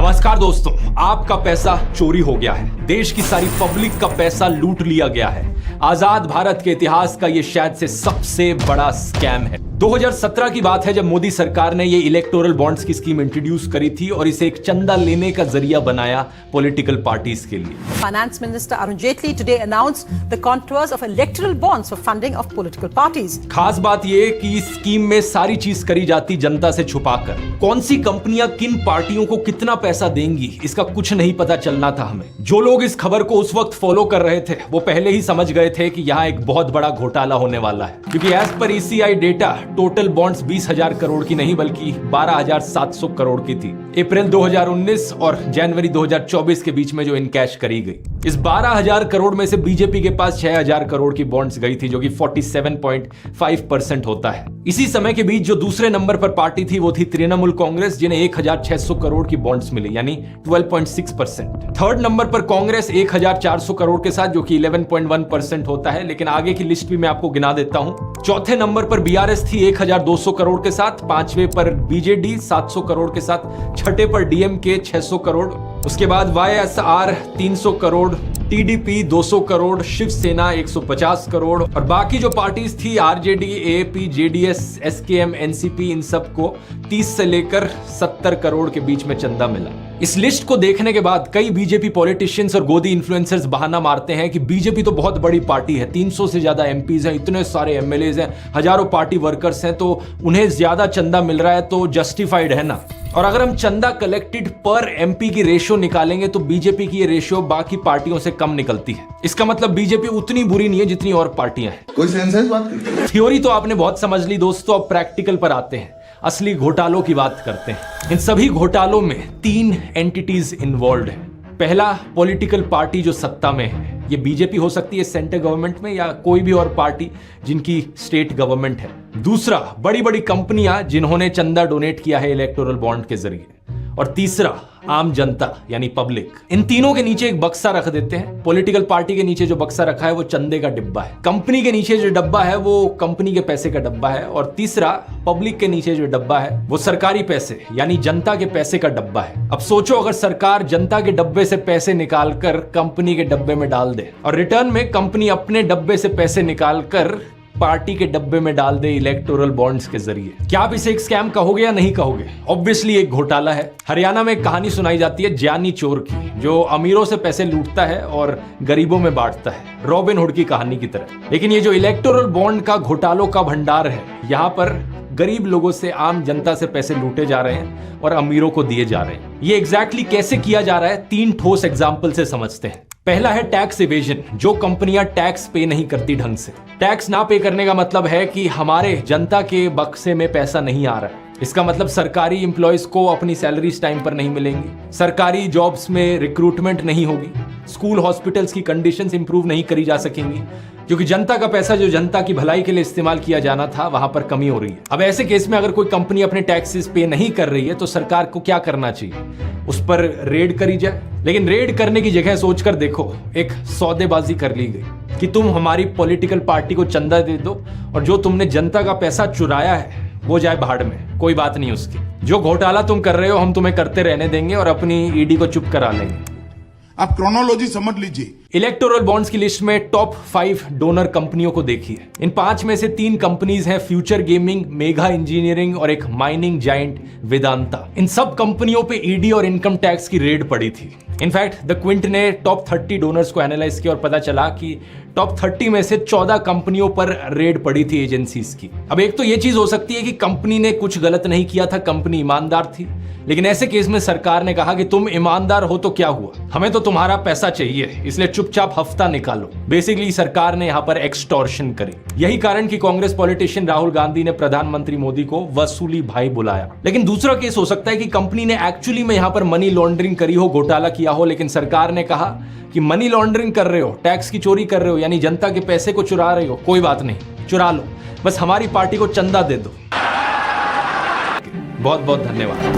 नमस्कार दोस्तों, आपका पैसा चोरी हो गया है। देश की सारी पब्लिक का पैसा लूट लिया गया है। आजाद भारत के इतिहास का यह शायद से सबसे बड़ा स्कैम है। 2017 की बात है जब मोदी सरकार ने ये इलेक्टोरल बॉन्ड्स की स्कीम इंट्रोड्यूस करी थी और इसे एक चंदा लेने का जरिया बनाया पॉलिटिकल पार्टीज के लिए। Finance Minister Arun Jaitley today announced the contours of electoral bonds for funding of political parties. खास बात ये कि इस स्कीम में सारी चीज करी जाती जनता से छुपाकर। कौन सी कंपनियां किन पार्टियों को कितना पैसा देंगी इसका कुछ नहीं पता चलना था हमें। जो लोग इस खबर को उस वक्त फॉलो कर रहे थे वो पहले ही समझ गए थे कि यहाँ एक बहुत बड़ा घोटाला होने वाला है, क्योंकि एज पर ECI data total bonds 20,000 crore की नहीं बल्कि 12,700 करोड़ की थी। अप्रैल 2019 और जनवरी 2024 के बीच में जो इनकैश करी गई। इस 12,000 करोड़ में से बीजेपी के पास 6,000 करोड़ की बॉन्ड्स गई थी, जो कि 47.5% होता है। इसी समय के बीच जो दूसरे नंबर पर पार्टी थी वो थी तृणमूल कांग्रेस, जिन्हें 1,600 करोड़ की बॉन्ड्स मिली, यानी 12.6%। थर्ड नंबर पर कांग्रेस 1,400 करोड़ के साथ, जो कि 11.1% होता है, लेकिन आगे की लिस्ट भी मैं आपको गिना देता हूं। चौथे नंबर पर BRS थी 1,200 करोड़ के साथ, पांचवें पर BJD 700 करोड़ के साथ, छठे पर DMK 600 करोड़, उसके बाद YSR 300 करोड़, TDP 200 करोड़, शिवसेना 150 करोड़ और बाकी जो पार्टीज थी RJD, AAP, JDS, SKM, NCP, इन सबको 30 से लेकर 70 करोड़ के बीच में चंदा मिला। इस लिस्ट को देखने के बाद कई बीजेपी पॉलिटिशियंस और गोदी इन्फ्लुएंसर्स बहाना मारते हैं कि बीजेपी तो बहुत बड़ी पार्टी है, 300 से ज्यादा MPs हैं, इतने सारे MLAs हैं, हजारों पार्टी वर्कर्स हैं, तो उन्हें ज्यादा चंदा मिल रहा है तो जस्टिफाइड है ना। और अगर हम चंदा कलेक्टेड पर MP की रेशियो निकालेंगे तो बीजेपी की ये रेशियो बाकी पार्टियों से कम निकलती है। इसका मतलब बीजेपी उतनी बुरी नहीं है जितनी और पार्टियां हैं। कोई सेंस है इस बात की? थ्योरी तो आपने बहुत समझ ली दोस्तों, अब प्रैक्टिकल पर आते हैं, असली घोटालों की बात करते हैं। इन सभी घोटालों में 3 एंटिटीज इन्वॉल्व है। पहला, पॉलिटिकल पार्टी जो सत्ता में है, ये बीजेपी हो सकती है सेंट्रल गवर्नमेंट में या कोई भी और पार्टी जिनकी स्टेट गवर्नमेंट है। दूसरा, बड़ी बड़ी कंपनियां जिन्होंने चंदा डोनेट किया है इलेक्टोरल बॉन्ड के जरिए। और तीसरा, आम जनता यानी पब्लिक। इन तीनों के नीचे एक बक्सा रख देते हैं। पॉलिटिकल पार्टी के नीचे जो बक्सा रखा है वो चंदे का डिब्बा है, कंपनी के नीचे जो डब्बा है वो कंपनी के पैसे का डब्बा है, और तीसरा, पब्लिक के नीचे जो डब्बा है वो सरकारी पैसे यानी जनता के पैसे का डब्बा है। अब सोचो, अगर सरकार जनता के डब्बे से पैसे निकालकर कंपनी के डब्बे में डाल दे और रिटर्न में कंपनी अपने डब्बे से पैसे निकालकर पार्टी के डब्बे में डाल दे इलेक्टोरल बॉन्ड्स के जरिए, क्या आप इसे एक स्कैम कहोगे या नहीं कहोगे? ऑब्वियसली एक घोटाला है। हरियाणा में एक कहानी सुनाई जाती है ज्ञानी चोर की, जो अमीरों से पैसे लूटता है और गरीबों में बांटता है, रॉबिन हुड की कहानी की तरह। लेकिन ये जो इलेक्टोरल बॉन्ड का घोटालों का भंडार है, यहाँ पर गरीब लोगों से, आम जनता से पैसे लूटे जा रहे हैं और अमीरों को दिए जा रहे हैं। ये एग्जैक्टली कैसे किया जा रहा है 3 ठोस एग्जाम्पल से समझते हैं। पहला है टैक्स इवेजन, जो कंपनियां टैक्स पे नहीं करती ढंग से। टैक्स ना पे करने का मतलब है कि हमारे जनता के बक्से में पैसा नहीं आ रहा है। इसका मतलब सरकारी एम्प्लॉयज को अपनी सैलरीज टाइम पर नहीं मिलेंगी, सरकारी जॉब्स में रिक्रूटमेंट नहीं होगी, स्कूल हॉस्पिटल्स की कंडीशंस इंप्रूव नहीं करी जा सकेंगी, क्योंकि जनता का पैसा जो जनता की भलाई के लिए इस्तेमाल किया जाना था वहां पर कमी हो रही है। अब ऐसे केस में अगर कोई कंपनी अपने टैक्सेस पे नहीं कर रही है तो सरकार को क्या करना चाहिए? उस पर रेड करी जाए। लेकिन रेड करने की जगह सोचकर देखो, एक सौदेबाजी कर ली गई कि तुम हमारी पॉलिटिकल पार्टी को चंदा दे दो और जो तुमने जनता का पैसा चुराया है वो जाए भाड़ में, कोई बात नहीं उसकी। जो घोटाला तुम कर रहे हो हम तुम्हें करते रहने देंगे और अपनी ED को चुप करा लेंगे। आप क्रोनोलॉजी समझ लीजिए। इलेक्टोरल बॉन्ड्स की लिस्ट में टॉप 5 डोनर कंपनियों को देखिए। इन 5 में से 3 कंपनीज हैं फ्यूचर गेमिंग, मेगा इंजीनियरिंग और एक माइनिंग जायंट वेदांता। इन सब कंपनियों पे ED और इनकम टैक्स की रेड पड़ी थी। इनफैक्ट द क्विंट ने टॉप 30 डोनर्स को एनालाइज किया और पता चला कि टॉप 30 में से 14 कंपनियों पर रेड पड़ी थी एजेंसीज की। अब एक तो ये चीज हो सकती है कि कंपनी ने कुछ गलत नहीं किया था, कंपनी ईमानदार थी, लेकिन ऐसे केस में सरकार ने कहा कि तुम ईमानदार हो तो क्या हुआ, हमें तो तुम्हारा पैसा चाहिए, इसलिए चुपचाप हफ्ता निकालो। बेसिकली सरकार ने यहां पर एक्सटॉर्शन करी। यही कारण कि कांग्रेस पॉलिटिशियन राहुल गांधी ने प्रधानमंत्री मोदी को वसूली भाई बुलाया। लेकिन दूसरा केस हो सकता है कि कंपनी ने एक्चुअली में यहां पर मनी लॉन्ड्रिंग करी हो, घोटाला किया हो, लेकिन सरकार ने कहा कि मनी लॉन्ड्रिंग कर रहे हो, टैक्स की चोरी कर रहे हो, यानी जनता के पैसे को चुरा रहे हो, कोई बात नहीं, चुरा लो, बस हमारी पार्टी को चंदा दे दो। बहुत बहुत धन्यवाद।